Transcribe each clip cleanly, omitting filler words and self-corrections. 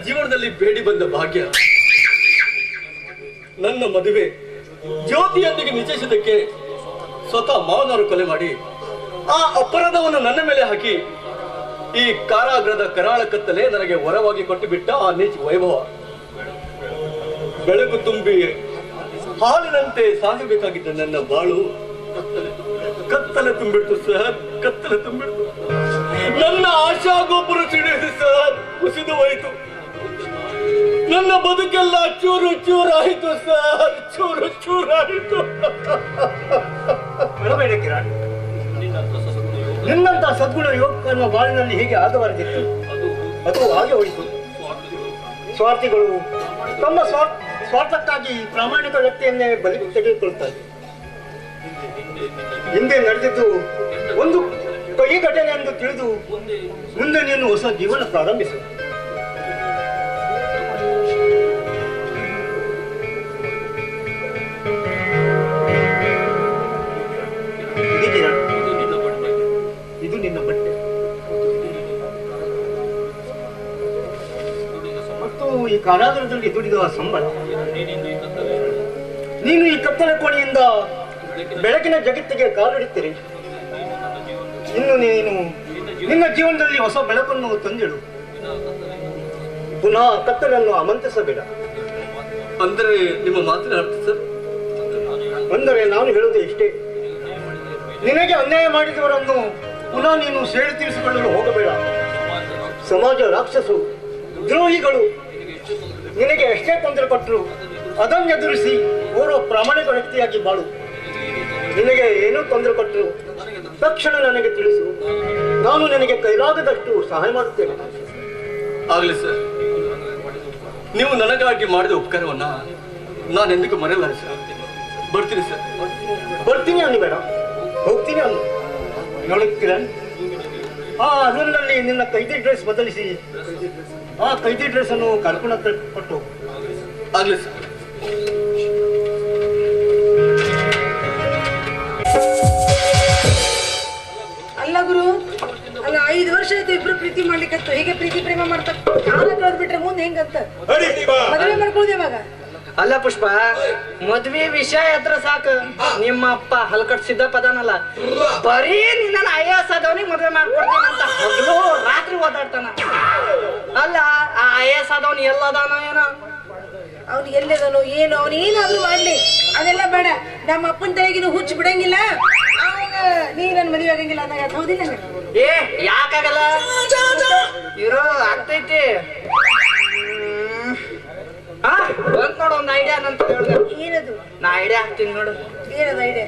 ಜೀವನದಲ್ಲಿ ಬೇಡಿ ಬಂದ ಭಾಗ್ಯ. ನನ್ನ ಮದುವೆ ಜ್ಯೋತಿಯೊಂದಿಗೆ ನಿಶ್ಚಯಿಸಿದ್ದಕ್ಕೆ ಸ್ವತಃ ಮಾವನವರು ಕೊಲೆ ಮಾಡಿ ಆ ಅಪರಾಧವನ್ನು ನನ್ನ ಮೇಲೆ ಹಾಕಿ ಈ ಕಾರಾಗೃಹದ ಕರಾಳ ಕತ್ತಲೆ ನನಗೆ ವರವಾಗಿ ಕೊಟ್ಟು ಬಿಟ್ಟ ಆ ನೀಚ ವೈಭವ. ಬೆಳಕು ತುಂಬಿ ಹಾಲಿನಂತೆ ಸಾಗಬೇಕಾಗಿದ್ದ ನನ್ನ ಬಾಳು ಕತ್ತಲೆ ತುಂಬಿಡ್ತು ಸರ್, ಕತ್ತಲೆ ತುಂಬಿಡ್ತು. ನನ್ನ ಆಶಾ ಗೋಪುರ ಸಿಡಿದು ಸರ್, ಕುಸಿದು ಹೋಯಿತು. ನನ್ನ ಬದುಕೆಲ್ಲ ಚೂರು ಚೂರಾಯಿತು ಸರ್, ಚೂರು ಚೂರಾಯಿತು. ಕಿರಣ್, ನಿನ್ನಂತ ಸದ್ಗುಣ ಯುವಕನ ಬಾಳಿನಲ್ಲಿ ಹೀಗೆ ಆಗಬಾರದಿತ್ತು. ಅದು ಹಾಗೆ ಹೋಯಿತು. ಸ್ವಾರ್ಥಿಗಳು ತಮ್ಮ ಸ್ವಾರ್ಥಕ್ಕಾಗಿ ಪ್ರಾಮಾಣಿಕ ವ್ಯಕ್ತಿಯನ್ನೇ ಬಲಿ ತೆಗೆದುಕೊಳ್ತಾರೆ. ಹಿಂದೆ ನಡೆದಿದ್ದು ಒಂದು ಕೈ ಘಟನೆ ಎಂದು ತಿಳಿದು ಮುಂದೆ ನೀನು ಹೊಸ ಜೀವನ ಪ್ರಾರಂಭಿಸು. ಇದು ನಿನ್ನ ಬಟ್ಟೆ ಮತ್ತು ಈ ಕಾರಾಗೃಹದಲ್ಲಿ ದುಡಿದ ಸಂಬಳ. ನೀನು ಈ ಕತ್ತಲೆ ಕೋಣೆಯಿಂದ ಬೆಳಕಿನ ಜಗತ್ತಿಗೆ ಕಾಲಿಡುತ್ತೀರಿ. ಇನ್ನು ನೀನು ನಿನ್ನ ಜೀವನದಲ್ಲಿ ಹೊಸ ಬೆಳಕನ್ನು ತಂದಿಡು. ಪುನಃ ಕತ್ತಲನ್ನು ಆಮಂತ್ರಿಸಬೇಡ. ಅಂದರೆ ನಿಮ್ಮ ಮಾತಿನ ಅರ್ಥ ಸರ್? ಅಂದರೆ ನಾನು ಹೇಳುವುದು ಇಷ್ಟೇ, ನಿನಗೆ ಅನ್ಯಾಯ ಮಾಡಿದವರನ್ನು ಪುನಃ ನೀನು ಸೇರಿ ತೀರಿಸಿಕೊಳ್ಳಲು ಹೋಗಬೇಡ. ಸಮಾಜ ರಾಕ್ಷಸರು, ದ್ರೋಹಿಗಳು ನಿನಗೆ ಎಷ್ಟೇ ತೊಂದರೆ ಕೊಟ್ಟರು ಅದನ್ನು ಎದುರಿಸಿ ಓರ್ವ ಪ್ರಾಮಾಣಿಕ ವ್ಯಕ್ತಿಯಾಗಿ ಬಾಳು. ನಿನಗೆ ಏನೂ ತೊಂದರೆ ಕೊಟ್ಟರು ತಕ್ಷಣ ನನಗೆ ತಿಳಿಸು. ನಾನು ನಿನಗೆ ಕೈಲಾಗದಷ್ಟು ಸಹಾಯ ಮಾಡುತ್ತೇನೆ. ಆಗಲಿ ಸರ್, ನೀವು ನನಗಾಗಿ ಮಾಡಿದ ಉಪಕಾರವನ್ನ ನಾನೆಂದಕ್ಕೂ ಮರೆಯಲ್ಲ ಸರ್. ಬರ್ತೀನಿ ಸರ್. ಬರ್ತೀನಿ ಅನ್ನಬೇಡ, ಹೋಗ್ತೀನಿ ಅನ್ನು. ನೋಡಿ ಕಿರಣ್, ಆ ಅದರಲ್ಲಿ ನಿನ್ನ ಕೈದಿ ಡ್ರೆಸ್ ಬದಲಿಸಿ ಆ ಕೈದಿ ಡ್ರೆಸ್ ಅನ್ನು ಕರ್ಕೊಂಡು ಕೊಟ್ಟು. ಆಗಲಿ ಸರ್. ಅಲ್ಲ ಗುರು, ಅಲ್ಲ 5 ವರ್ಷ ಆಯ್ತು ಇಬ್ರು ಪ್ರೀತಿ ಮಾಡ್ಲಿಕ್ಕೆ. ಹೀಗೆ ಪ್ರೀತಿ ಪ್ರೇಮ ಮಾಡ್ತಾ ಕಾಲ ಕಳೆದ್ ಬಿಟ್ರೆ ಮುಂದೆ ಹೆಂಗಂತ ಮದುವೆ ಮಾಡ್ಕೊಳ್ಳೋದು ಯಾವಾಗ? ಅಲ್ಲ ಪುಷ್ಪ, ಮದ್ವೆ ವಿಷಯ ಹತ್ರ ಸಾಕು. ನಿಮ್ಮ ಅಪ್ಪ ಹಲ್ಕಟ್ ಸಿದ್ದಪ್ಪದಾನಲ್ಲ, ಬರೀ ನಿನ್ನ IAS ಆದವನಿಗೆ ಮದ್ವೆ ಮಾಡ್ಕೊಡ್ತೀನಿ ಅಂತ ಹಗಲು ರಾತ್ರಿ ಓದಾಡ್ತಾನ. ಅಲ್ಲ ಆ IAS ಆದವನ್ ಎಲ್ಲದಾನೋ ಏನೋ? ಅವ್ನು ಎಲ್ಲದನೋ ಏನು, ಅವ್ನು ಏನಾದ್ರು ಮಾಡ್ಲಿ, ಅದೆಲ್ಲ ಬೇಡ. ನಮ್ಮ ಅಪ್ಪನ ತಲೆಗಿನ ಹುಚ್ಚು ಬಿಡಂಗಿಲ್ಲ. ಅವಾಗ ನೀ ನನ್ನ ಮದುವೆ ಆಗಂಗಿಲ್ಲ ಅಂದಾಗ ಹೌದಿಲ್ಲ? ಏ ಯಾಕಾಗಲ್ಲ, ಇರೋ ಆಗ್ತೈತಿ. ಬಂದ್ ನೋಡು ಒಂದು ಐಡಿಯಾ ಅಂತ ಹೇಳಿದೆ. ಏನದು? ನಾ ಐಡಿಯಾ ಹಾಕ್ತೀನಿ ನೋಡು. ಏನದು ಐಡಿಯಾ?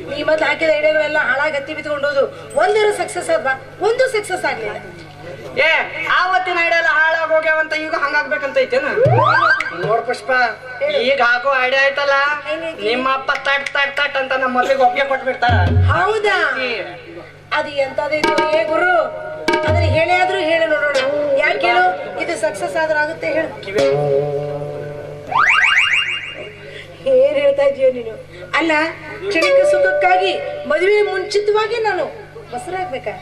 ನೀ ಮತ್ತೆ ಹಾಕಿದ ಐಡಿಯಾಗಳೆಲ್ಲ ಹಾಳಾಗಿ ಹತ್ತಿ ಬಿತ್ಕೊಂಡೋದು. ಒಂದರ ಸಕ್ಸಸ್ ಆದ್ವಾ, ಒಂದು ಸಕ್ಸಸ್ ಆಗ್ಲಿಲ್ಲ. ಏ ಆವತ್ತಿನ ಐಡಿಯಾ ಎಲ್ಲ ಹಾಳಾಗಿ ಹೋಗ್ಯಾವಂತ ಈಗ ಹಂಗಾಗ್ಬೇಕಂತ ಐತೇನ? ನೋಡ್ ಪುಷ್ಪ, ಈಗ ಹಾಕೋ ಐಡಿಯಾ ಆಯ್ತಲ್ಲ, ನಿಮ್ಮ ಅಪ್ಪ ತಟ್ ತಟ್ ತಟ್ ಅಂತ ನಮ್ಮ ಮದ್ವೆಗೆ ಒಪ್ಪಿಗೆ ಕೊಟ್ಬಿಡ್ತಾರ. ಹೌದಾ? ಅದು ಎಂತದೈತು ಏ ಗುರು, ಅದನ್ನ ಹೇಳೇ ಆದ್ರೂ ಹೇಳಿ ನೋಡೋಣ. ಯಾಕೆ ಹೇಳು, ಇದು ಸಕ್ಸಸ್ ಆದ್ರೂ ಆಗುತ್ತೆ ಹೇಳು. ಏನ್ ಹೇಳ್ತಾ ಇದೀಯ ನೀನು? ಅಲ್ಲ, ಕ್ಷಣಿಕ ಸುಖಕ್ಕಾಗಿ ಮದುವೆ ಮುಂಚಿತವಾಗಿ ನಾನು ಬಸರಾಗ್ಬೇಕಾ?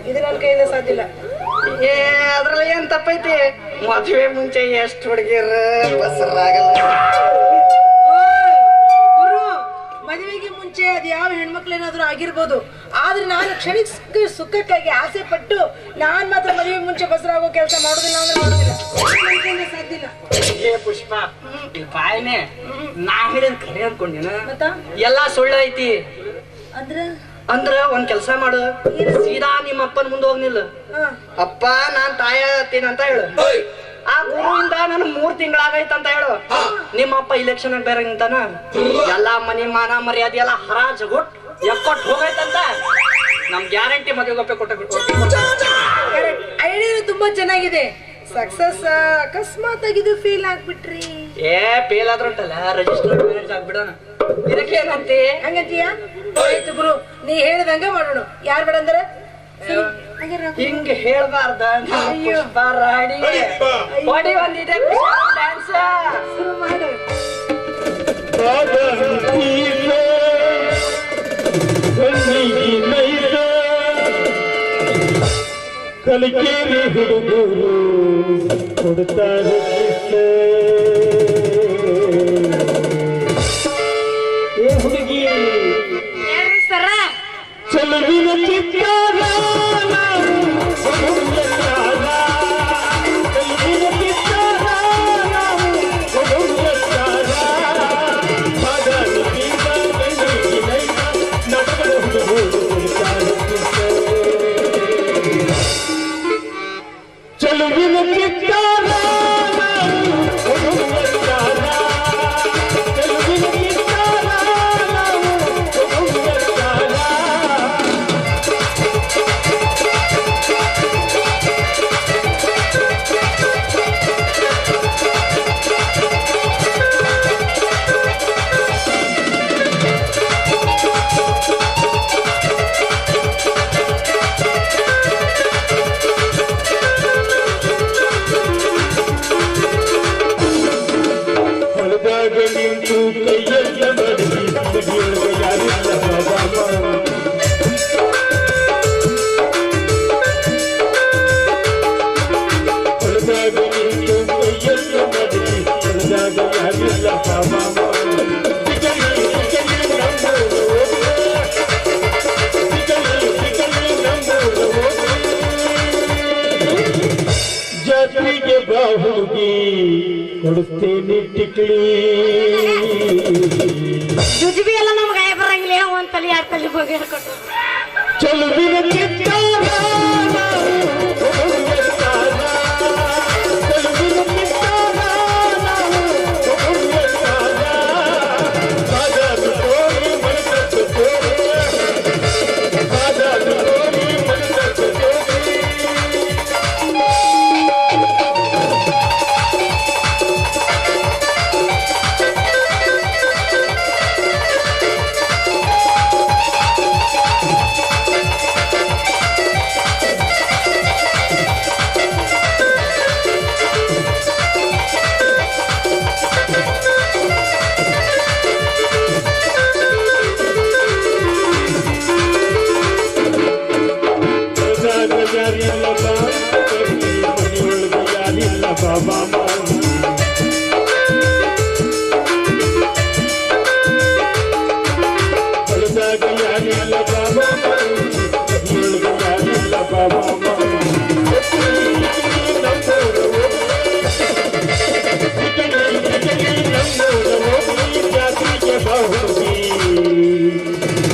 ಇದು ನನ್ನ ಕೈಯಿಂದ ಸಾಧ್ಯ ಇಲ್ಲ. ಏ ಅದ್ರಲ್ಲಿ ಏನ್ ತಪ್ಪೈತಿ? ಮದುವೆ ಮುಂಚೆ ಎಷ್ಟು ಹುಡುಗಿರ ಬಸರಾಗಲ್ಲ. ಗುರು, ಮದುವೆಗೆ ಮುಂಚೆ ಅದು ಯಾವ ಹೆಣ್ಮಕ್ಳೇನಾದ್ರೂ ಆಗಿರ್ಬೋದು, ಆದ್ರೆ ನಾನು ಕ್ಷಣಿಕ ಸುಖಕ್ಕಾಗಿ ಆಸೆ ಪಟ್ಟು ನಾನ್ ಮಾತ್ರ ಮದುವೆ ಮುಂಚೆ ಬಸರಾಗೋ ಕೆಲಸ ಮಾಡೋದಿಲ್ಲ ಅಂದ್ರೆ ಮಾಡೋದಿಲ್ಲ. ಸಾಧ್ಯ ಇಲ್ಲ. ಏ ಪುಷ್ಪ, ಇಲ್ಲಿ ಬಾಯಿನೇ ನಾ ಹೇಳಿದ್ ಖರೆ ಅನ್ಕೊಂಡಿನ ಮತ್ತ ಎಲ್ಲಾ ಸುಳ್ಳು ಐತಿ. ಅಂದ್ರ ಒಂದ್ ಕೆಲ್ಸ ಮಾಡು, ಸೀದಾ ನಿಮ್ಮ ಅಪ್ಪನ ಮುಂದೆ ಹೋಗ್ನಿಲ್ಲ. ಅಪ್ಪ ನಾನ್ ತಾಯ ಹತ್ತೀನಿ ಅಂತ ಹೇಳು. ಆ ಗುರುವಿಂದ ನನ್ 3 ತಿಂಗಳಾಗೈತಂತ ಹೇಳು. ನಿಮ್ಮ ಅಪ್ಪ ಇಲೆಕ್ಷನ್ ಬೇರೆ ನಿಂತಾನ, ಎಲ್ಲಾ ಮನಿ ಮಾನ ಮರ್ಯಾದೆ ಎಲ್ಲ ಹರಾಜ್ ಎಕ್ಕೊಟ್ ಹೋಗೈತಂತ. ನಮ್ ಗ್ಯಾರಂಟಿ ಮದುವೆ ಒಪ್ಪೆ ಕೊಟ್ಟು ಐಡಿಯಾ ತುಂಬಾ ಚೆನ್ನಾಗಿದೆ. ಸಕ್ಸಸ್ ಅಕಸ್ಮಾತ್ ಆಗಿದ್ದು ಫೇಲ್ ಆಗ್ಬಿಟ್ರಿ? ಏ ಫೇಲ್ ಆದ್ರೂ ಉಂಟಲ್ಲ, ರಿಜಿಸ್ಟರ್ಡ್ ಮ್ಯಾರೇಜ್ ಆಗ್ಬಿಡೋಣ. ಇದಕ್ಕೆ ಏನಂತಿ? ಹಂಗಂತೀಯ? ಆಯ್ತು ಗುರು, ನೀ ಹೇಳ್ದಂಗ ಮಾಡೋಣ. ಯಾರ್ ಬೇಡ ಅಂದ್ರೆ ಹಿಂಗ ಹೇಳ್ಬಾರ್ದ. ರಾಡಿ ಬಾಡಿ ಒಂದಿದೆ ಡ್ಯಾನ್ಸ್ ಶುರು ಮಾಡು. ಕಲಿಕೇರಿ ಹುಡುಗರು ಕೊಡ್ತಾರೆ ಏ ಹುಡುಗಿ ಸರ ಚೆಲುವಿನ ಚಿತ್ತಾರ ಚೆಲುವಿನ ಚಿತ್ತಾರ ನಿಂತು ಕೈಯೆಲ್ಲ ಬಡಗಿ ಬಡಿಯೊಳಗೆ ಯಾರಿಲ್ಲ ಹೊಲದಾಗ ನಿಂತು ಕೈಯೆಲ್ಲ ಬಡಗಿ ಹೊಲದಾಗ ಯಾರಿಲ್ಲ ಜಾತ್ರೆಗೆ ಬಾ ಹುಡುಗಿ ಕೊಡುತ್ತೇನೆ ಟಿಕ್ಲಿ ಜುಜುಬಿ ಎಲ್ಲ ನಮ್ಗೆ ಆಯ ಬರಂಗಿಲ್ಲ ಒಂದ್ ತಲೆ ಎರಡು ತಲೆ ಹೋಗಿ ಹೇಳ್ಕೊಟ್ಟು ಚೆಲುವಿನ ಚಿತ್ತಾರ ಬಾಬಾ ಹೊಲದಾಗ ಯಾರಿಲ್ಲ ಬಾಬಾ ಯಾರಿಲ್ಲ ಬಾಬಾ ಜಾತಿಗೆ ಬಾಹುಗಿ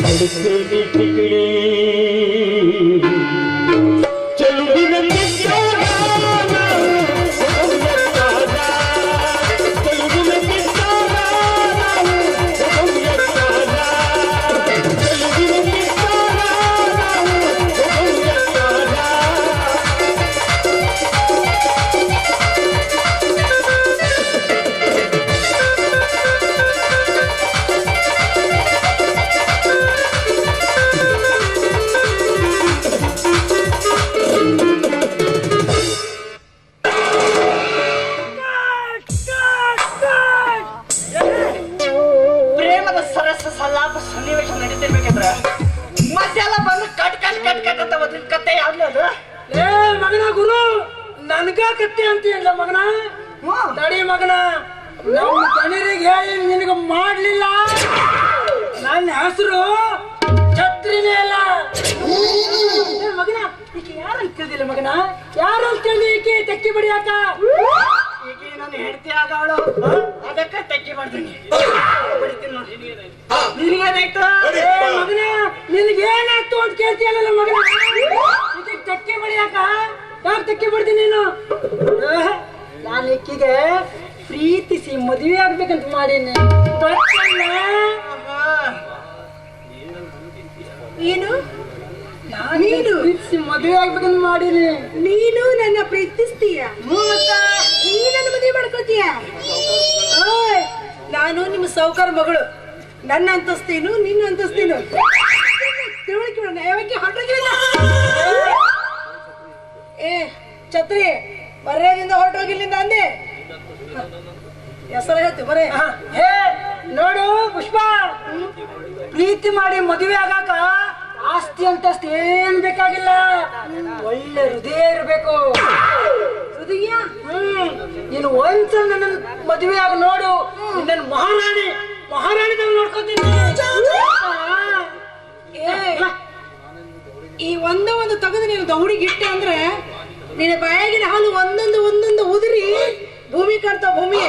ಕೊಡುತ್ತೇನೆ ಟಿಕ್ಲಿ ಚೆಲುವಿನ ಸಲ್ಲಾಪ ಸನ್ನಿವೇಶ ನಡೀತಿರ್ಬೇಕಂದ್ರ ಮತ್ತೆಲ್ಲ ಬಂದು ಕಟ್ ಕಟ್ ಕಟ್ ಕಟ್ ಅಂತ ಓದಿನ ಕತೆ ಯಾವ್ದು ಅದು ಏ ಮಗನ ಗುರು ನನ್ಗ ಕತ್ತೆ ಅಂತೀಯಲ್ಲ ಮಗನ ತಡಿ ಮಗನ ನಮ್ಮ ತಣಿರಿಗೆ ಹೇಳಿ ನಿನಗ ಮಾಡ್ಲಿಲ್ಲ ನನ್ನ ಹೆಸರು ಛತ್ರಿನೇ ಅಲ್ಲ ಮಗನ ಈಗ ಯಾರಂತ ತಿಳಿದಿಲ್ಲ ಮಗನ ಯಾರಂತ ತಿಳಿದಿ ಈಕೆ ತೆಕ್ಕಿ ಬಡಿಯಾಕ ಈಗ ನನ್ನ ಹೆಂಡತಿ ಆಗವಳು ಅದಕ್ಕೆ ತೆಕ್ಕಿ ಮಾಡ್ತೀನಿ ನಿನಗೇನಾಯ್ತು ಮಗನ ನಿನಗೇನಾಯ್ತು ಅಂತ ಕೇಳ್ತೀಯಲ್ಲ ಮಗನ ಈಗ ತೆಕ್ಕಿ ಬಡಿಯಾಕ ಯಾಕೆ ತೆಕ್ಕಿ ಬಿಡ್ತೀನಿ ನೀನು ನಾನು ಈಕಿಗೆ ಪ್ರೀತಿಸಿ ಮದುವೆ ಆಗ್ಬೇಕಂತ ಮಾಡೀನಿ ಏನು ನೀನು ಪ್ರೀತಿಸಿ ಮದುವೆ ಆಗ್ಬೇಕಂತ ಮಾಡೀನಿ ನೀನು ನನ್ನ ಪ್ರೀತಿಸ್ತೀಯ ನೀ ನನ್ನ ಮದುವೆ ಮಾಡ್ಕೋತೀಯ ನಾನು ನಿಮ್ಮ ಸಾಹುಕಾರ ಮಗಳು ನನ್ನ ಅಂತಸ್ತೇನು ನಿನ್ನ ಅಂತಸ್ತೇನು ತಿಳುವಳಿಕೆ ಯಾವಕ್ಕೆ ಹೊರಟೋಗಿಲ್ಲ ಏ ಛತ್ರಿ ಬರ್ರೇದಿಂದ ಹೊರಟೋಗಿಲ್ಲಿಂದ ಅಂದೆ ಹೆಸರು ಹೇಳ್ತೀವಿ ಬರೇ ಹೇ ನೋಡು ಪುಷ್ಪ ಪ್ರೀತಿ ಮಾಡಿ ಮದುವೆ ಆಗಾಕ ಆಸ್ತಿ ಅಂತಸ್ತು ಏನ್ ಬೇಕಾಗಿಲ್ಲ ಒಳ್ಳೆ ಹೃದಯ ಇರ್ಬೇಕು ಅದಯ್ಯ ನೀನು ಒಂದ್ಸಲ ನನ್ನ ಮದುವೆ ಆಗಿ ನೋಡು, ನನ್ನ ಮಹಾರಾಣಿ ತರ ನೋಡ್ಕೊತೀನಿ. ಏ, ಈ ಒಂದು ತೆಗೆದು ನೀನು ದೌಡಿಗೆ ಇಟ್ಟೆ ಅಂದ್ರೆ ನಿನ್ನ ಬಾಯಾಗಿನ ಹಾಲು ಒಂದೊಂದು ಉದುರಿ ಭೂಮಿ ಕಾಡ್ತಾವ. ಭೂಮಿ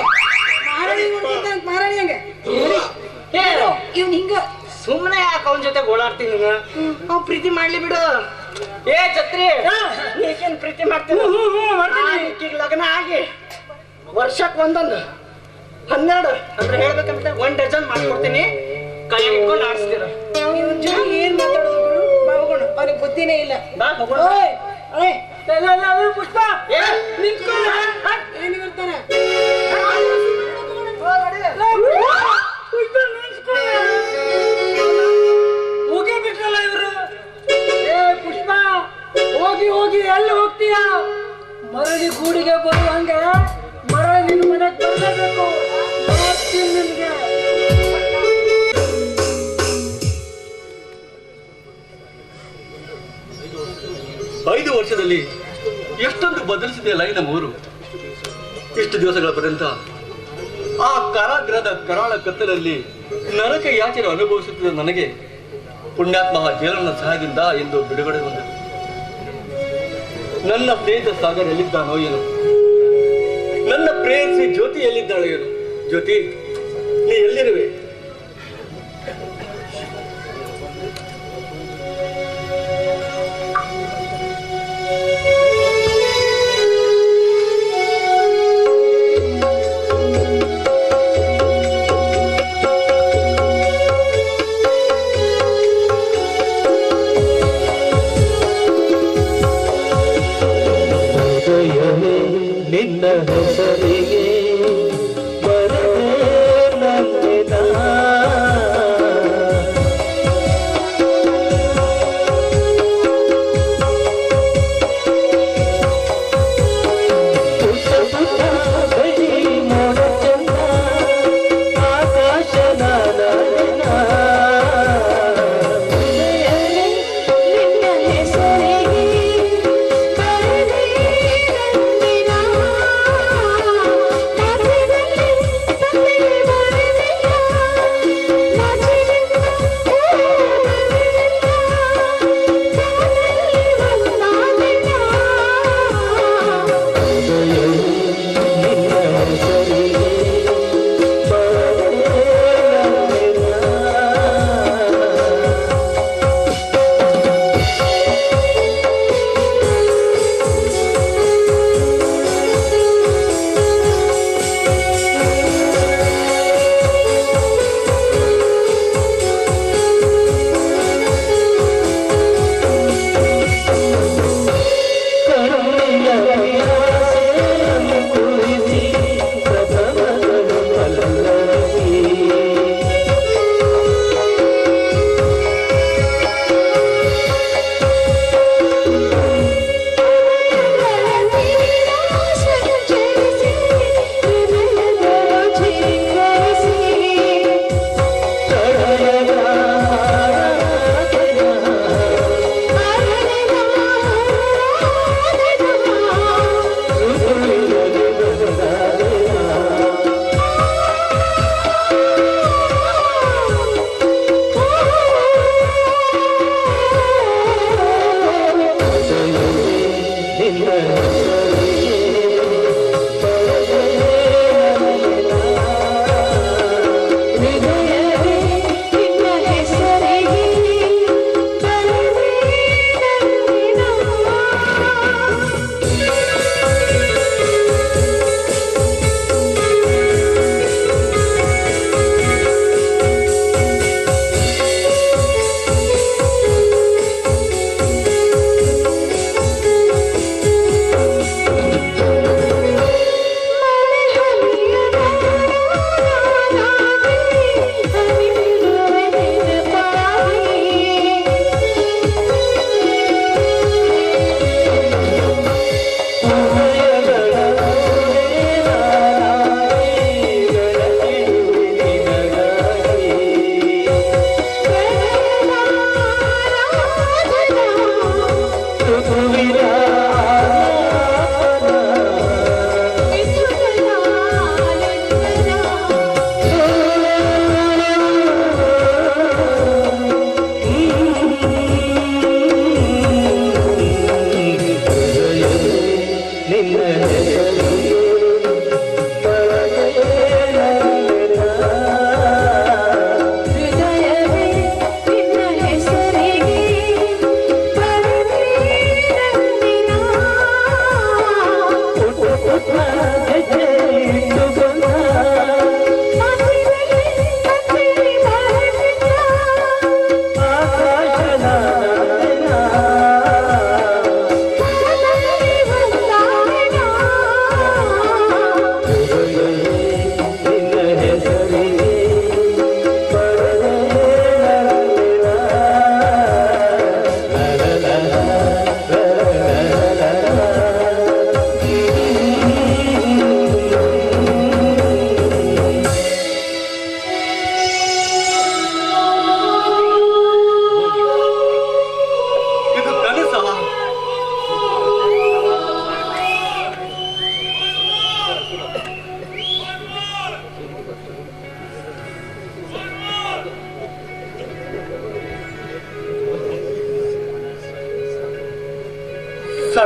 ಮಹಾರಾಣಿ ನೋಡ್ಕೊಂತ ಮಹಾರಾಣಿ ಹಂಗೆ ಇವ್ನ ಹಿಂಗ ಸುಮ್ಮನೆ ಯಾಕೆ ಅವನ ಜೊತೆ ಗೋಳಾಡ್ತೀನಿ ನೀನು? ಅವ್ನು ಪ್ರೀತಿ ಮಾಡ್ಲಿ ಬಿಡು. ಏ ಛತ್ರಿ, ನೀಕೇನ್ ಪ್ರೀತಿ ಮಾಡ್ತೀನಿ? ಈಗ ಲಗ್ನ ಆಗಿ ವರ್ಷಕ್ಕೆ ಒಂದೊಂದು 12 ಅಂದ್ರೆ ಹೇಳ್ಬೇಕಂತ 1 ಡಜನ್ ಮಾಡ್ಕೊಡ್ತೀನಿ. ಕೈ ಇಟ್ಕೊಂಡು ಆಡಿಸ್ತೀರ. ಇವನ್ ಜೊತೆ ಏನ್ ಮಾತಾಡೋದು ಗುರು? ಬಾಬುಗಳು ಅವನಿಗೆ ಬುದ್ಧಿನೇ ಇಲ್ಲ. ಓಯ್, ಓಯ್, ಪುಷ್ಪ ನಿಂತ್ಕೊಳ್ಳ. ಏನಿರ್ತಾನೆ ಹೋಗೇ ಬಿಟ್ರಲ್ಲ ಇವರು. ಏ ಪುಷ್ಪ, ಹೋಗಿ ಎಲ್ಲಿ ಹೋಗ್ತೀಯ? ಮರಳಿ ಗೂಡಿಗೆ ಬರುವಂಗೆ ಮರಳಿ ನಿನ್ನ ಮನೆಗೆ ಬರಲೇಬೇಕು. ಮಾಡ್ತೀನಿ ನಿನ್ಗೆ. 5 ವರ್ಷದಲ್ಲಿ ಎಷ್ಟೊಂದು ಬದಲಿಸಿದೆಯಲ್ಲ ಈ ನಮ್ಮೂರು. ಇಷ್ಟು ದಿವಸಗಳ ಪರ್ಯಂತ ಆ ಕಾರಾಗೃಹದ ಕರಾಳ ಕತ್ತಲಲ್ಲಿ ನರಕ ಯಾಚನೆ ಅನುಭವಿಸುತ್ತಿದ್ದ ನನಗೆ ಪುಣ್ಯಾತ್ಮ ಜೇಲನ ಸಹಾಯದಿಂದ ಎಂದು ಬಿಡುಗಡೆ ಹೊಂದಿದೆ. ನನ್ನ ಸ್ನೇಹಿತ ಸಾಗರ್ ಎಲ್ಲಿದ್ದಾನೋ ಏನು, ನನ್ನ ಪ್ರೇಯಸಿ ಜ್ಯೋತಿ ಎಲ್ಲಿದ್ದಾಳೋ ಏನು. ಜ್ಯೋತಿ, ನೀ ಎಲ್ಲಿರುವೆ? ನಿನ್ನ ಹೆಸರಿಗೆ ಬರದೆ ನಂಗೆ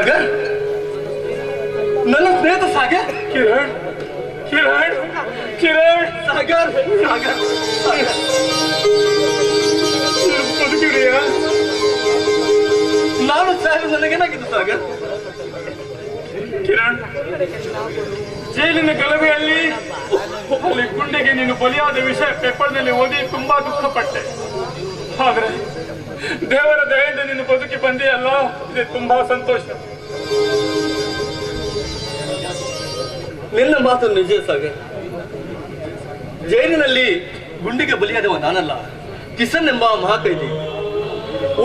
ಸಾಗರ್, ನನ್ನ ಸ್ನೇಹಿತ ಸಾಗರ್. ಕಿರಣ್ ಕಿರಣ್ ಕಿರಣ್ ಸಾಗರ್ ಸಾಗರ್ ಸಾಗರ್, ಬದುಕಿದೆಯಾ? ನಾನು ಸಾಗರ್, ನನಗೇನಾಗಿದ್ದು ಸಾಗರ್? ಕಿರಣ್, ಜೈಲಿನ ಗಲಭೆಯಲ್ಲಿ ಅಲ್ಲಿ ಗುಂಡೆಗೆ ನೀನು ಬಲಿಯಾದ ವಿಷಯ ಪೇಪರ್ನಲ್ಲಿ ಓದಿ ತುಂಬಾ ದುಃಖಪಟ್ಟೆ. ಆದ್ರೆ ದೇವರ ದಯೆಯಿಂದ ನೀನು ಬದುಕಿ ಬಂದೆಯಲ್ಲ, ಇದು ತುಂಬಾ ಸಂತೋಷ. ನಿನ್ನ ಮಾತು ನಿಜ ಸಾಗರ್. ಜೈಲಿನಲ್ಲಿ ಗುಂಡಿಗೆ ಬಲಿಯಾದವ ನಾನಲ್ಲ, ಕಿಸನ್ ಎಂಬ ಮಹಾಕೈದಿ.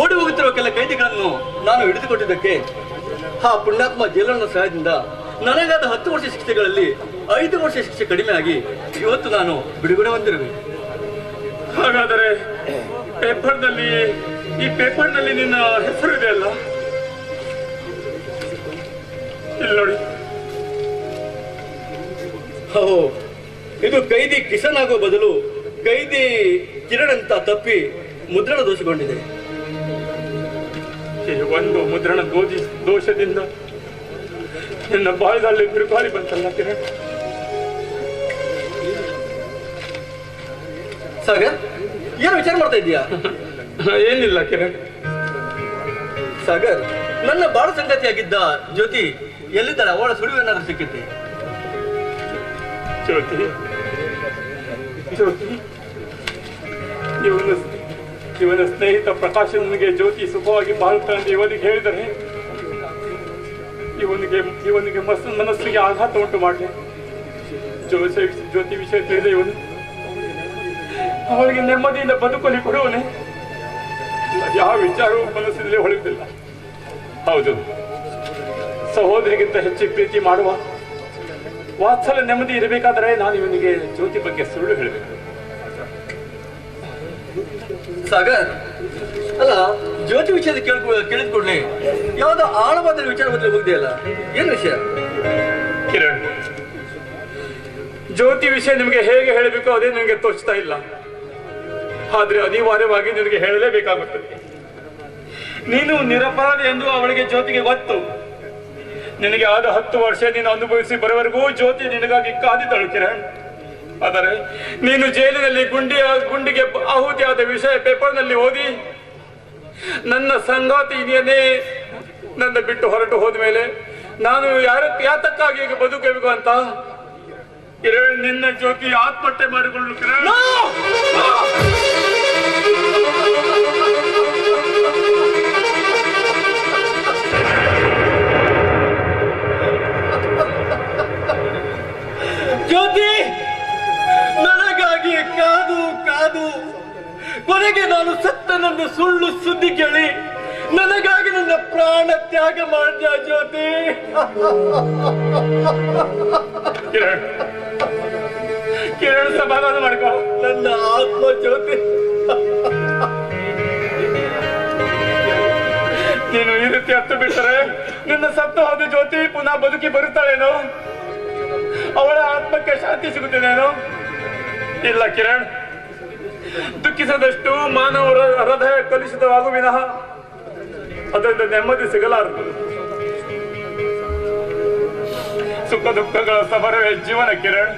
ಓಡಿ ಹೋಗುತ್ತಿರುವ ಕೆಲ ಕೈದಿಗಳನ್ನು ನಾನು ಹಿಡಿದುಕೊಟ್ಟಿದ್ದಕ್ಕೆ ಆ ಪುಣ್ಯಾತ್ಮ ಜೈಲನ ಸಹಾಯದಿಂದ ನನಗಾದ 10 ವರ್ಷ ಶಿಕ್ಷೆಗಳಲ್ಲಿ 5 ವರ್ಷ ಶಿಕ್ಷೆ ಕಡಿಮೆ ಆಗಿ ಇವತ್ತು ನಾನು ಬಿಡುಗಡೆ ಹೊಂದಿರುವೆ. ಹಾಗಾದರೆ ಈ ಪೇಪರ್ನಲ್ಲಿ ನಿನ್ನ ಹೆಸರು ಇದೆಯಲ್ಲ, ಇಲ್ಲಿ ನೋಡಿ. ಓ, ಇದು ಕೈದಿ ಕಿಸನ್ ಆಗೋ ಬದಲು ಕೈದಿ ಕಿರಣ್ ಅಂತ ತಪ್ಪಿ ಮುದ್ರಣ ದೋಷಗೊಂಡಿದೆ. ಈ ಒಂದು ಮುದ್ರಣ ದೋಷದಿಂದ ನಿನ್ನ ಬಾಯಿದಲ್ಲಿ ಬಿರುಗಾಳಿ ಬಂತಲ್ಲ ಕಿರಣ್. ಸಾಗರ್, ಏನು ವಿಚಾರ ಮಾಡ್ತಾ ಇದೀಯಾ? ಏನಿಲ್ಲ ಕಿರಣ್. ಸಾಗರ್, ನನ್ನ ಬಾಳ ಸಂಗತಿಯಾಗಿದ್ದ ಜ್ಯೋತಿ ಎಲ್ಲಿದ್ದಾಳೆ? ಅವಳ ಸುಳಿವೇನಾದ್ರೂ ಸಿಕ್ಕಿತ್ತೆ? ಜ್ಯೋತಿ ಜ್ಯೋತಿ ಇವನ ಸ್ನೇಹಿತ ಪ್ರಕಾಶ್ ನನಗೆ ಜ್ಯೋತಿ ಸುಖವಾಗಿ ಬಾಳುತ್ತಾನೆ ಇವನಿಗೆ ಹೇಳಿದರೆ ಇವನಿಗೆ ಮನಸ್ಸಿಗೆ ಆಘಾತ ಉಂಟು ಮಾಡಲಿ. ಜ್ಯೋತಿ ವಿಷಯ ತಿಳಿದ ಇವನು ಅವಳಿಗೆ ನೆಮ್ಮದಿಯಿಂದ ಬದುಕಲಿ ಕೊಡುವನೆ. ಯಾವ ವಿಚಾರವೂ ಮನಸ್ಸಿನಲ್ಲಿ ಹೊಳೆಯುತ್ತಿಲ್ಲ. ಹೌದು, ಸಹೋದರಿಗಿಂತ ಹೆಚ್ಚು ಪ್ರೀತಿ ಮಾಡುವ ವಾತ್ಸಲ್ಯ ನೆಮ್ಮದಿ ಇರಬೇಕಾದರೆ ನಾನು ಇವನಿಗೆ ಜ್ಯೋತಿ ಬಗ್ಗೆ ಸುಳ್ಳು ಹೇಳಬೇಕು. ಸಾಗರ್, ಅಲ್ಲ, ಜ್ಯೋತಿ ವಿಷಯದ ಕೇಳಿದ ಕೂಡಲೇ ಯಾವುದೋ ಆಳವಾದ ವಿಚಾರ ಬದಲು ಹೋಗಿದೆಯಲ್ಲ, ಏನು ವಿಷಯ? ಕಿರಣ್, ಜ್ಯೋತಿ ವಿಷಯ ನಿಮಗೆ ಹೇಗೆ ಹೇಳಬೇಕು ಅದೇ ನನಗೆ ತೋಚ್ತಾ ಇಲ್ಲ. ಆದ್ರೆ ಅನಿವಾರ್ಯವಾಗಿ ನಿನಗೆ ಹೇಳಲೇಬೇಕಾಗುತ್ತದೆ. ನೀನು ನಿರಪರಾಧಿ ಎಂದು ಅವಳಿಗೆ ಜ್ಯೋತಿಗೆ ಗೊತ್ತು. ನಿನಗೆ ಆದ 10 ವರ್ಷ ನೀನು ಅನುಭವಿಸಿ ಬರೋವರೆಗೂ ಜ್ಯೋತಿ ನಿನಗಾಗಿ ಕಾದಿದ್ದಳು ಕಿರಣ್. ಆದರೆ ನೀನು ಜೈಲಿನಲ್ಲಿ ಗುಂಡಿಗೆ ಆಹುತಿಯಾದ ವಿಷಯ ಪೇಪರ್ನಲ್ಲಿ ಓದಿ ನನ್ನ ಸಂಗಾತಿಯನ್ನೇ ನನ್ನ ಬಿಟ್ಟು ಹೊರಟು ಹೋದ ಮೇಲೆ ನಾನು ಯಾತಕ್ಕಾಗಿ ಈಗ ಬದುಕಬೇಕು ಅಂತ ಕಿರಣ್, ನಿನ್ನ ಜ್ಯೋತಿ ಆತ್ಮಹತ್ಯೆ ಮಾಡಿಕೊಳ್ಳಲು ಕಿರಣ್. ಜ್ಯೋತಿ ನನಗಾಗಿ ಕಾದು ಕಾದು ಕೊನೆಗೆ ನಾನು ಸತ್ತನೆಂದು ಸುಳ್ಳು ಸುದ್ದಿ ಕೇಳಿ ನನಗಾಗಿ ನನ್ನ ಪ್ರಾಣ ತ್ಯಾಗ ಮಾಡಿದ ಜ್ಯೋತಿ. ಕಿರಣ್ ಕಿರಣ್, ಸಮಾಧಾನ ಮಾಡ್ಕೊ. ನನ್ನ ಆತ್ಮ ಜ್ಯೋತಿ, ನೀನು ಈ ರೀತಿ ಹತ್ತು ಬಿಟ್ಟರೆ ನಿನ್ನ ಸತ್ತು ಹೋದ ಜ್ಯೋತಿ ಪುನಃ ಬದುಕಿ ಬರುತ್ತಾಳೇನೋ? ಅವಳ ಆತ್ಮಕ್ಕೆ ಶಾಂತಿ ಸಿಗುತ್ತೇನೇನೋ? ಇಲ್ಲ ಕಿರಣ್, ದುಃಖಿಸದಷ್ಟು ಮಾನವರ ಹೃದಯ ಕಲುಷಿತವಾಗು ವಿನಃ ಅದರಿಂದ ನೆಮ್ಮದಿ ಸಿಗಲಾರದು. ಸುಖ ದುಃಖಗಳ ಸಮರವೇ ಜೀವನ ಕಿರಣ್.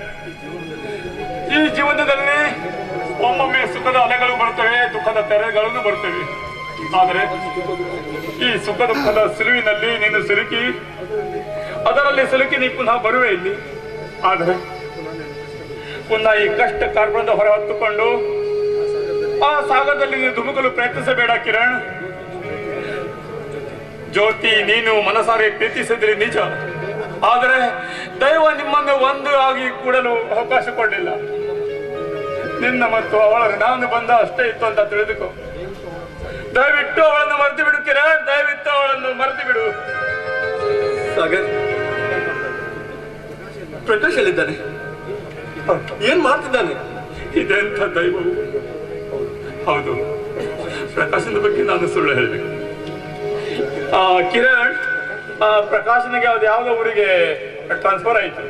ಈ ಜೀವನದಲ್ಲಿ ಒಮ್ಮೊಮ್ಮೆ ಸುಖದ ಅಲೆಗಳು ಬರುತ್ತವೆ, ದುಃಖದ ತೆರೆಗಳನ್ನು ಬರುತ್ತವೆ. ಆದರೆ ಈ ಸುಖ ದುಃಖದ ಸಿಲುವಿನಲ್ಲಿ ನೀನು ಸಿಲುಕಿ ಅದರಲ್ಲಿ ಸಿಲುಕಿ ನೀ ಪುನಃ ಬರುವೆ ಇಲ್ಲಿ. ಆದರೆ ಪುನಃ ಈ ಕಷ್ಟ ಕಾರ್ಪಣ್ಯದ ಹೊರ ಹೊತ್ತುಕೊಂಡು ಆ ಸಾಗರದಲ್ಲಿ ನೀನು ಧುಮುಕಲು ಪ್ರಯತ್ನಿಸಬೇಡ ಕಿರಣ್. ಜ್ಯೋತಿ ನೀನು ಮನಸಾರೆ ಪ್ರೀತಿಸಿದ್ರಿ ನಿಜ, ಆದರೆ ದೈವ ನಿಮ್ಮನ್ನು ಒಂದು ಆಗಿ ಕೂಡಲು ಅವಕಾಶ ಕೊಡಲಿಲ್ಲ. ನಿನ್ನ ಮತ್ತು ಅವಳ ನಾನು ಬಂದ ಅಷ್ಟೇ ಇತ್ತು ಅಂತ ತಿಳಿದುಕೋ. ದಯವಿಟ್ಟು ಅವಳನ್ನು ಮರೆತು ಬಿಡು ಕಿರಣ್, ದಯವಿಟ್ಟು ಅವಳನ್ನು ಮರೆತು ಬಿಡು. ಸಾಗರ್, ಪ್ರಕಾಶ್ ಹೇಳಿದ್ದಾನೆ, ಏನ್ ಮಾಡ್ತಿದ್ದಾನೆ? ಇದೆಂಥ ದೈವವು. ಹೌದು, ಪ್ರಕಾಶನ ಬಗ್ಗೆ ನಾನು ಸುಳ್ಳು ಹೇಳಬೇಕು. ಕಿರಣ್, ಪ್ರಕಾಶನಿಗೆ ಯಾವುದೋ ಊರಿಗೆ ಟ್ರಾನ್ಸ್ಫರ್ ಆಯ್ತು.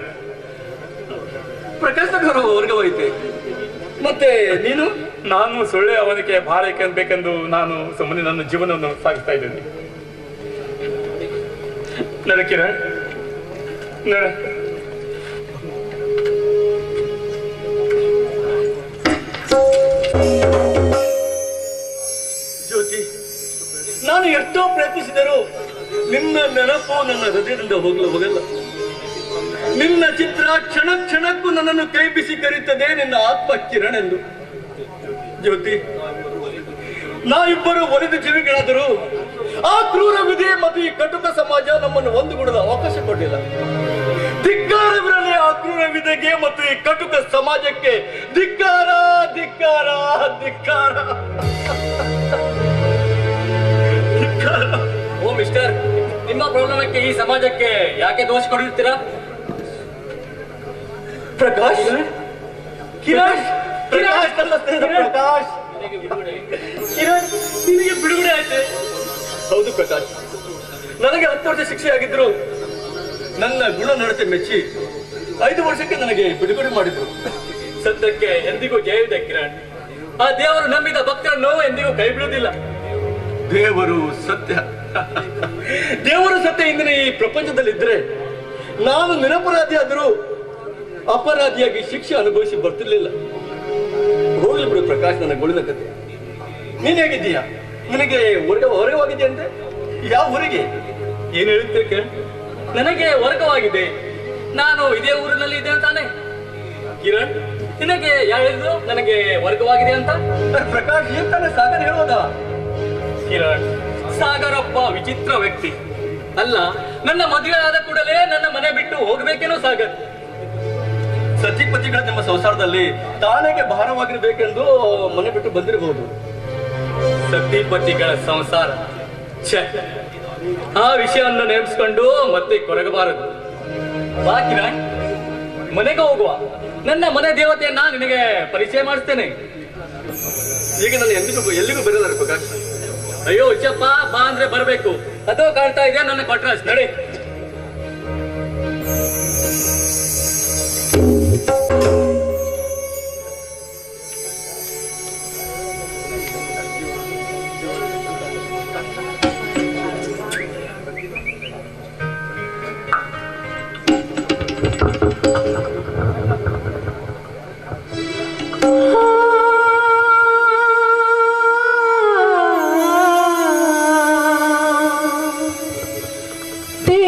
ಪ್ರಕಾಶ್ ನಗರ ವರ್ಗವೈತೆ. ಮತ್ತೆ ನೀನು? ನಾನು ಸುಳ್ಳೆ ಅವನಿಗೆ ಭಾರ ಬೇಕೆಂದು ನಾನು ಸುಮ್ಮನೆ ನನ್ನ ಜೀವನವನ್ನು ಸಾಗಿಸ್ತಾ ಇದ್ದೇನೆ. ನಡೆ ಕಿರಣ್, ನಡೆ. ಜ್ಯೋತಿ, ನಾನು ಎಷ್ಟೋ ಪ್ರಯತ್ನಿಸಿದರೂ ನಿನ್ನ ನೆನಪು ನನ್ನ ಹೃದಯದಿಂದ ಹೋಗಲ್ಲ. ನಿನ್ನ ಚಿತ್ರ ಕ್ಷಣ ಕ್ಷಣಕ್ಕೂ ನನ್ನನ್ನು ಕೈ ಬಿಸಿ ಕರೀತದೆ, ನಿನ್ನ ಆತ್ಮ ಕಿರಣ್ ಎಂದು. ಜ್ಯೋತಿ, ನಾವಿಬ್ಬರು ಒಲಿದ ಜೀವಿಗಳಾದರೂ ಆ ಕ್ರೂರ ವಿಧಿ ಮತ್ತು ಈ ಕಟುಕ ಸಮಾಜ ನಮ್ಮನ್ನು ಒಂದುಗೂಡದ ಅವಕಾಶ ಕೊಟ್ಟಿಲ್ಲ. ಧಿಕ್ಕಾರವಿರಲಿ ಆ ಕ್ರೂರ ವಿಧಿಗೆ ಮತ್ತು ಈ ಕಟುಕ ಸಮಾಜಕ್ಕೆ. ಧಿಕ್ಕಾರ, ಧಿಕ್ಕಾರ, ಧಿಕ್ಕಾರ. ಓ ಮಿಸ್ಟರ್, ನಿಮ್ಮ ಪ್ರಾಬ್ಲಮಕ್ಕೆ ಈ ಸಮಾಜಕ್ಕೆ ಯಾಕೆ ದೋಷ ಕೊಡಿರ್ತೀರಾ? ಪ್ರಕಾಶ್, ಕಿರಣ್, ಪ್ರಕಾಶ್ ಅಲ್ಲ ಸ್ನೇಹಿತ, ಪ್ರಕಾಶ್. ಕಿರಣ್, ನಿನಗೆ ಬಿಡುಗಡೆ ಆಯ್ತೆ? ಹೌದು ಪ್ರಕಾಶ್, ನನಗೆ 10 ವರ್ಷ ಶಿಕ್ಷೆ ಆಗಿದ್ರು ನನ್ನ ಗುಣ ನಡತೆ ಮೆಚ್ಚಿ 5 ವರ್ಷಕ್ಕೆ ನನಗೆ ಬಿಡುಗಡೆ ಮಾಡಿದ್ರು. ಸತ್ಯಕ್ಕೆ ಎಂದಿಗೂ ಜಯವಿದೆ ಕಿರಣ್. ಆ ದೇವರು ನಂಬಿದ ಭಕ್ತರನ್ನು ಎಂದಿಗೂ ಕೈ ಬಿಡುವುದಿಲ್ಲ. ದೇವರು ಸತ್ಯ, ದೇವರು ಸತ್ಯ ಇಂದಿನ ಈ ಪ್ರಪಂಚದಲ್ಲಿದ್ರೆ ನಾನು ನಿರಪರಾಧಿ ಆದರೂ ಅಪರಾಧಿಯಾಗಿ ಶಿಕ್ಷೆ ಅನುಭವಿಸಿ ಬರ್ತಿರ್ಲಿಲ್ಲ. ಹೋಗ್ಲಿ ಬಿಡು ಪ್ರಕಾಶ್, ನನ್ನ ಗೋಳಿನ ಕತೆ. ನೀನ್ ಹೇಗಿದ್ದೀಯಾ? ನಿನಗೆ ಹೊರಗವಾಗಿದೆಯಂತೆ? ಯಾವ ಊರಿಗೆ? ಏನ್ ಹೇಳುತ್ತೆ ಕಿರಣ್? ನನಗೆ ವರ್ಗವಾಗಿದೆ. ನಾನು ಇದೇ ಊರಿನಲ್ಲಿ ಇದ್ದೇನೆ ತಾನೆ. ಕಿರಣ್, ನಿನಗೆ ಯಾರು ಹೇಳಿದ್ರು ನನಗೆ ವರ್ಗವಾಗಿದೆ ಅಂತ? ಪ್ರಕಾಶ್, ಏನ್ ತಾನೇ ಸಾಗರ್ ಹೇಳೋದಾ? ಕಿರಣ್, ಸಾಗರಪ್ಪ ವಿಚಿತ್ರ ವ್ಯಕ್ತಿ ಅಲ್ಲ. ನನ್ನ ಮದುವೆ ಆದ ಕೂಡಲೇ ನನ್ನ ಮನೆ ಬಿಟ್ಟು ಹೋಗ್ಬೇಕೇನೋ ಸಾಗರ್. ಸತಿಪತಿಗಳ ನಿಮ್ಮ ಸಂಸಾರದಲ್ಲಿ ತಾನೇಗೆ ಭಾರವಾಗಿರ್ಬೇಕೆಂದು ಮನೆ ಬಿಟ್ಟು ಬಂದಿರಬಹುದು. ಸತಿಪತಿಗಳ ಸಂಸಾರ, ಛೆ, ಆ ವಿಷಯವನ್ನು ನೆನಪಿಸ್ಕೊಂಡು ಮತ್ತೆ ಕೊರಗಬಾರದು. ಬಾ ಕಿರಣ್, ಮನೆಗೆ ಹೋಗುವ. ನನ್ನ ಮನೆ ದೇವತೆಯನ್ನ ನಿನಗೆ ಪರಿಚಯ ಮಾಡಿಸ್ತೇನೆ. ಈಗ ನಾನು ಎಲ್ಲಿಗೂ ಬರಲ್ಲ ಪ್ರಕಾಶ್. ಅಯ್ಯೋ ಇಚ್ಚಪ್ಪ, ಬಾ ಅಂದ್ರೆ ಬರ್ಬೇಕು. ಅದೋ ಕಾಣ್ತಾ ಇದೆ ನನ್ನ ಕ್ವಾರ್ಟರ್ಸ್, ನಡಿ. ದೇ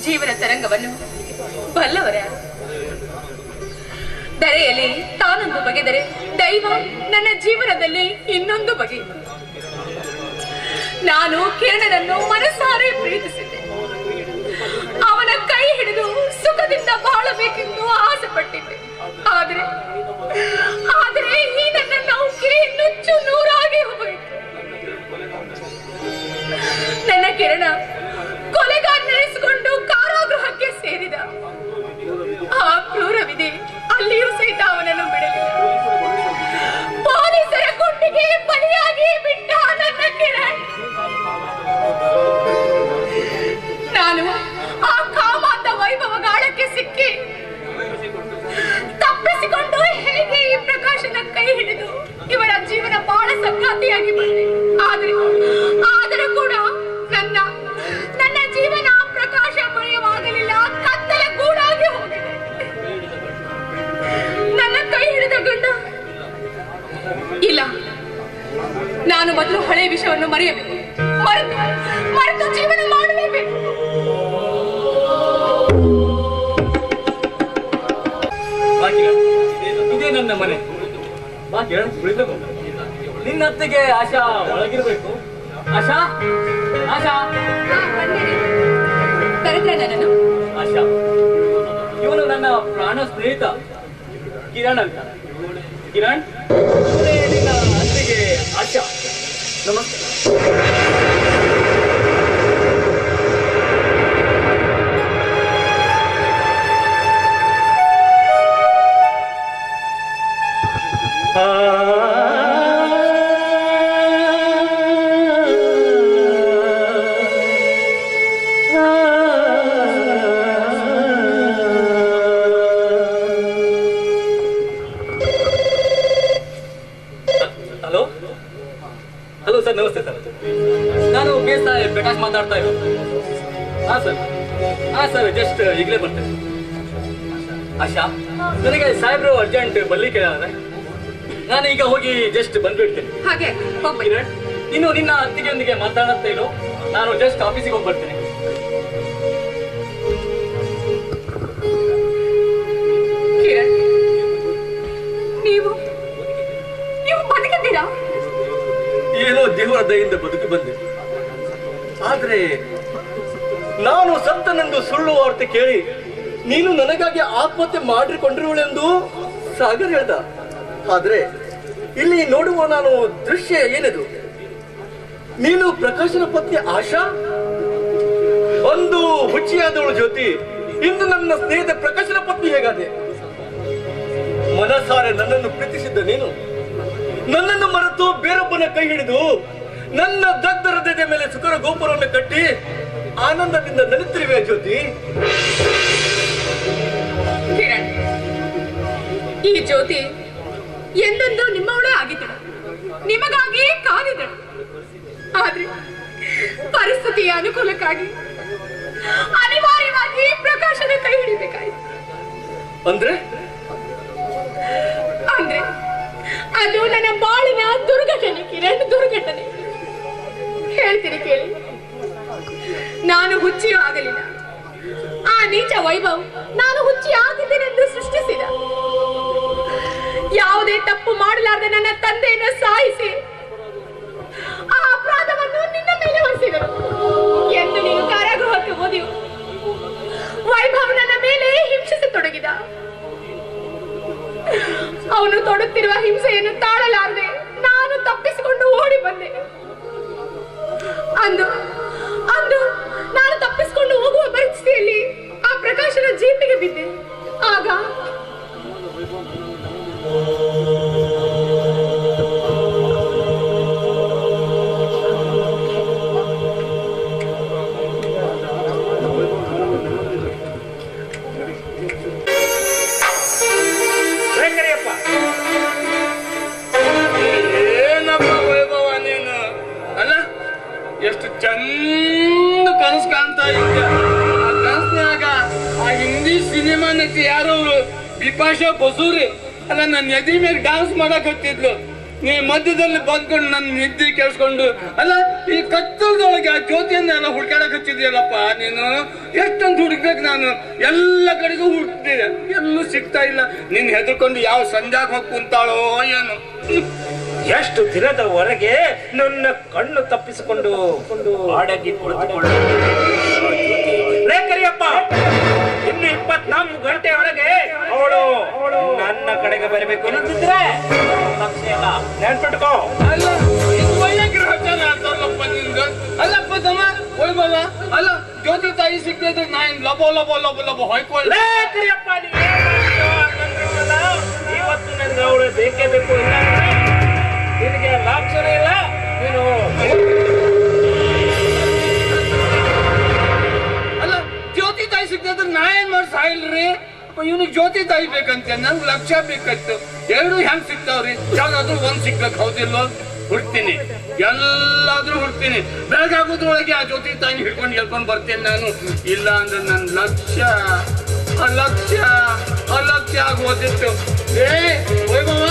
ಜೀವನ ತರಂಗವನ್ನು ಬಲ್ಲವರ್ಯಾರು? ಧರೆಯಲ್ಲಿ ತಾನೊಂದು ಬಗೆದರೆ ದೈವ ನನ್ನ ಜೀವನದಲ್ಲಿ ಇನ್ನೊಂದು ಬಗೆ. ನಾನು ಕಿರಣನನ್ನು ಮನಸಾರೆ ಪ್ರೀತಿಸಿದ್ದೆ. ಅವನ ಕೈ ಹಿಡಿದು ಸುಖದಿಂದ ಬಾಳಬೇಕೆಂದು ಆಸೆ ಪಟ್ಟಿದ್ದೆ. ಆದರೆ ಈ ನನ್ನ ನೌಕೆ ನುಚ್ಚು ನೂರಾಗಿ ಹೋಯಿತು. ನನ್ನ ಕಿರಣ ಕೊಲೆಗಾರನೆನಿಸಿಕೊಂಡು ಕಾರಾಗೃಹಕ್ಕೆ ಸೇರಿದ. ಆ ಕ್ರೂರವಿದೆ ಅಲ್ಲಿಯೂ ಸಹಿತ ಅವನನ್ನು ಬಿಡಲಿಲ್ಲ. ಪೊಲೀಸರ ಗುಂಡಿಗೆ ಬಲಿಯಾಗಿ ಬಿಟ್ಟ ನನ್ನ ಕಿರಣ್. ನಾನು ಆ ಕಾಮಾಂಧ ವೈಭವ ಗಾಳಕ್ಕೆ ಸಿಕ್ಕಿ ತಪ್ಪಿಸಿಕೊಂಡು ಹೇಗೆ ಈ ಪ್ರಕಾಶನ ಕೈ ಹಿಡಿದು ಇವರ ಜೀವನ ಬಹಳ ಸಂಗಾತಿಯಾಗಿ ಬಂದೆ. ಆದರೂ ಕೂಡ ನನ್ನ ಜೀವನ ಪ್ರಕಾಶಮಯವಾಗಲಿಲ್ಲ, ಕತ್ತಲ ಗೂಡಾಗಿ ಹೋಗಿದೆ. ನನ್ನ ಕೈ ಹಿಡಿದ ಗಂಡ ಇಲ್ಲ. ನಾನು ಮೊದಲು ಹಳೆಯ ವಿಷಯವನ್ನು ಮರೆಯಬೇಕು, ಮರೆತು ಜೀವನ ಮಾಡಲೇಬೇಕು. ಇದೇ ನನ್ನ ಮನೆ. ನಿನ್ನ ಅತ್ತಿಗೆ ಆಶಾ ಒಳಗಿರ್ಬೇಕು. ಆಶಾ, ಆಶಾ, ಕರೆದ್ರೆ ನನ್ನನ್ನು? ಆಶಾ, ಇವನು ನನ್ನ ಪ್ರಾಣ ಸ್ನೇಹಿತ ಕಿರಣ್ ಅಂತ. ಕಿರಣ್, ನಿನ್ನ ಅತ್ತಿಗೆ ಆಶಾ. ನಮಸ್ತೆ. ಹಲೋ ಸರ್, ನಮಸ್ತೆ ಸರ್. ನಾನು ಬೇಸಾಯ ಪ್ರಕಾಶ್ ಮಾತಾಡ್ತಾ ಇರೋದು. ಹಾ ಸರ್, ಜಸ್ಟ್ ಈಗಲೇ ಬರ್ತೇನೆ. ಆಶಾ, ನನಗೆ ಸಾಹೇಬ್ರು ಅರ್ಜೆಂಟ್ ಬರ್ಲಿಕ್ಕೆ ಹೇಳಿದ್ರೆ ನಾನು ಈಗ ಹೋಗಿ ಜಸ್ಟ್ ಬಂದ್ಬಿಡ್ತೇನೆ. ಹಾಗೆ ಕಿರಣ್, ನೀನು ನಿನ್ನ ಅತ್ತಿಗೆಯೊಂದಿಗೆ ಮಾತಾಡುತ್ತಾ ಇರೋ, ನಾನು ಜಸ್ಟ್ ಆಫೀಸಿಗೆ ಹೋಗಿ ಬರ್ತೇನೆ. ಕಿರಣ್, ನೀವು ಬದುಕಿದ್ದೀರಾ? ಏನೋ ದೇವರ ದಯಿಂದ ಬದುಕಿ ಬಂದೆ. ಆದ್ರೆ ನಾನು ಸತ್ತನೆಂದು ಸುಳ್ಳು ವಾರ್ತೆ ಕೇಳಿ ನೀನು ನನಗಾಗಿ ಆತ್ಮಹತ್ಯೆ ಮಾಡಿಕೊಂಡಿರುವಳೆಂದು ಸಾಗರ್ ಹೇಳ್ದ. ಆದ್ರೆ ಇಲ್ಲಿ ನೋಡುವ ನಾನು ದೃಶ್ಯ ಏನಿದು? ನೀನು ಪ್ರಕಾಶನ ಪತ್ನಿ ಆಶಾ, ಒಂದು ಹುಚ್ಚಿಯಾದವಳು ಜ್ಯೋತಿ, ಇಂದು ನನ್ನ ಸ್ನೇಹಿತ ಪ್ರಕಾಶನ ಪತ್ನಿ ಹೇಗಾದೆ? ಮನಸಾರೆ ನನ್ನನ್ನು ಪ್ರೀತಿಸಿದ್ದ ನೀನು ನನ್ನನ್ನು ಮರೆತು ಬೇರೊಬ್ಬನ ಕೈ ಹಿಡಿದು ನನ್ನ ದಗ್ಧ ಹೃದಯದ ಮೇಲೆ ಸುಖರ ಗೋಪುರವನ್ನು ಕಟ್ಟಿ ಆನಂದದಿಂದ ನಲಿತಿರುವೆ ಜ್ಯೋತಿ. ಕಿರಣ್, ಈ ಜ್ಯೋತಿ ಎಂದೆಂದು ನಿಮ್ಮವಳೇ ಆಗಿದ್ದಳು, ನಿಮಗಾಗಿ ಕಾದಿದ್ದಳು. ಆದ್ರೆ ಪರಿಸ್ಥಿತಿಯ ಅನುಕೂಲಕ್ಕಾಗಿ ಅನಿವಾರ್ಯವಾಗಿ ಪ್ರಕಾಶನ ಕೈ ಹಿಡಿಬೇಕಾಯಿತು. ಅಂದ್ರೆ ಅದು ನನ್ನ ಬಾಳಿನ ದುರ್ಘಟನೆ ಕಿರಣ್, ದುರ್ಘಟನೆ. ಹೇಳ್ತೀನಿ ಕೇಳಿ. ನಾನು ಹುಚ್ಚಿಯೂ ಆಗಲಿಲ್ಲ. ಆ ನೀಚ ವೈಭವ್ ನಾನು ಹುಚ್ಚಿ ಆಗಿದ್ದೇನೆಂದು ಸೃಷ್ಟಿಸಿದ. ಯಾವುದೇ ತಪ್ಪು ಮಾಡಲಾರದೆ ನನ್ನ ತಂದೆಯನ್ನು ಸಾಯಿಸಿ ಆ ಅಪರಾಧವನ್ನು ನಿನ್ನ ಮೇಲೆ ಹೊರಿಸಿದರು ಎಂದು ನೀನು ಕಾರಾಗೃಹಕ್ಕೆ ಹೋದೆವು. ವೈಭವ್ ನನ್ನ ಮೇಲೆ ಹಿಂಸಿಸತೊಡಗಿದ. ಅವನು ತೊಡುತ್ತಿರುವ ಹಿಂಸೆಯನ್ನು ತಾಳಲಾರದೆ ನಾನು ತಪ್ಪಿಸಿಕೊಂಡು ಓಡಿ ಬಂದೆ. ಅಂದು ನಾನು ತಪ್ಪಿಸಿಕೊಂಡು ಹೋಗುವ ಪರಿಸ್ಥಿತಿಯಲ್ಲಿ ಆ ಪ್ರಕಾಶನ ಜೀಪಿಗೆ ಬಿದ್ದೆ. ಆಗ ಏನಪ್ಪ ವೈಭವ ನೀನು? ಅಲ್ಲ, ಎಷ್ಟು ಚಂದ ಕನಸು ಕಾಣ್ತಾ ಇದ್ದ. ಆ ಕನಸಿನಾಗ ಆ ಹಿಂದಿ ಸಿನಿಮಾ ನಟಿ ಯಾರು ಬಿಪಾಶಾ ಬಸೂರಿ ಅಲ್ಲ ನನ್ನ ಎದಿ ಮೇಲೆ ಡಾನ್ಸ್ ಮಾಡಕ್ ಹತ್ತಿದ್ಲು. ನೀ ಮಧ್ಯದಲ್ಲಿ ಬಂದ್ಕೊಂಡು ನನ್ನ ನಿದ್ದೆ ಕೇಳಿಸ್ಕೊಂಡು ಅಲ್ಲ ಈ ಕತ್ತಲದೊಳಗೆ ಆ ಜ್ಯೋತಿಯನ್ನ ಎಲ್ಲ ಹುಡ್ಕಾಡಕ್ ಹಚ್ಚಿದ್ಯಲ್ಲಪ್ಪ ನೀನು. ಎಷ್ಟೊಂದು ಹುಡುಕ್ಬೇಕು ನಾನು, ಎಲ್ಲ ಕಡೆಗೂ ಹುಡುಕ್ತಿದ್ದೆ, ಎಲ್ಲೂ ಸಿಗ್ತಾ ಇಲ್ಲ. ನೀನ್ ಹೆದರ್ಕೊಂಡು ಯಾವ ಸಂಧ್ಯಾಗ ಹೋಗಿ ಕುಂತಾಳೋ ಏನು. ಎಷ್ಟು ದಿನದವರೆಗೆ ನನ್ನ ಕಣ್ಣು ತಪ್ಪಿಸಿಕೊಂಡು ಅಡಗಿ ಕುಳಿತುಕೊಂಡು ಕರಿಯಪ್ಪ, ಇನ್ನು 24 ಗಂಟೆ ಒಳಗೆ ಅವಳು ನನ್ನ ಕಡೆಗೆ ಬರಬೇಕು ಅನ್ನೋದಿದ್ರೆ ನೆನ್ಪಿಟ್ಕೋ. ಅಲ್ಲ ಇದು ಒಳ್ಳೆ ಗ್ರಹಚಾರ ಆಗ್ತಾರಲ್ಲಪ್ಪ ನಿನ್ಗ. ಅಲ್ಲಪ್ಪ ತಮ್ಮ ಹೋಯ್ಬಲ್ಲ, ಅಲ್ಲ ಜ್ಯೋತಿ ತಾಯಿ ಸಿಕ್ಕಿದ್ರೆ ನಾ ಲಬೋ ಲಬೋ ಲಬೋ ಲಬೋ ಹೊಯ್ಕೊಳ್ಳ. ಕರಿಯಪ್ಪ, ಇವತ್ತು ನನಗೆ ಅವಳು ಬೇಕೇ ಬೇಕು. ಇಲ್ಲ ನಿನಗೆ ಲಾಭ ಇಲ್ಲ. ನೀನು ಅಲ್ಲ ಜ್ಯೋತಿ ತಾಯಿ ಸಿಕ್ಕಿದ್ರೆ ನಾ ಏನ್ ಮಾಡಿ ಸಾಯಿಲ್ರಿ? ಇವನಿಗೆ ಜ್ಯೋತಿ ತಾಯಿ ಬೇಕಂತೆ, ನನ್ಗೆ ಲಕ್ಷ ಬೇಕಂತ. ಎರಡು ಹೆಂಗ್ ಸಿಗ್ತಾವ್ರಿ? ಯಾವ್ದಾದ್ರು ಒಂದ್ ಸಿಕ್ಲಕ್ ಹೌದಿಲ್ವ? ಹುಡ್ತೀನಿ, ಎಲ್ಲಾದ್ರೂ ಹುಡ್ತೀನಿ. ಬೆಳಗಾಗೋದ್ರೊಳಗೆ ಆ ಜ್ಯೋತಿ ತಾಯಿ ಹಿಡ್ಕೊಂಡು ಹೇಳ್ಕೊಂಡ್ ಬರ್ತೇನೆ ನಾನು. ಇಲ್ಲ ಅಂದ್ರೆ ನನ್ ಲಕ್ಷ ಆಗೋದಿತ್ತು. ಏ ವೈಭವ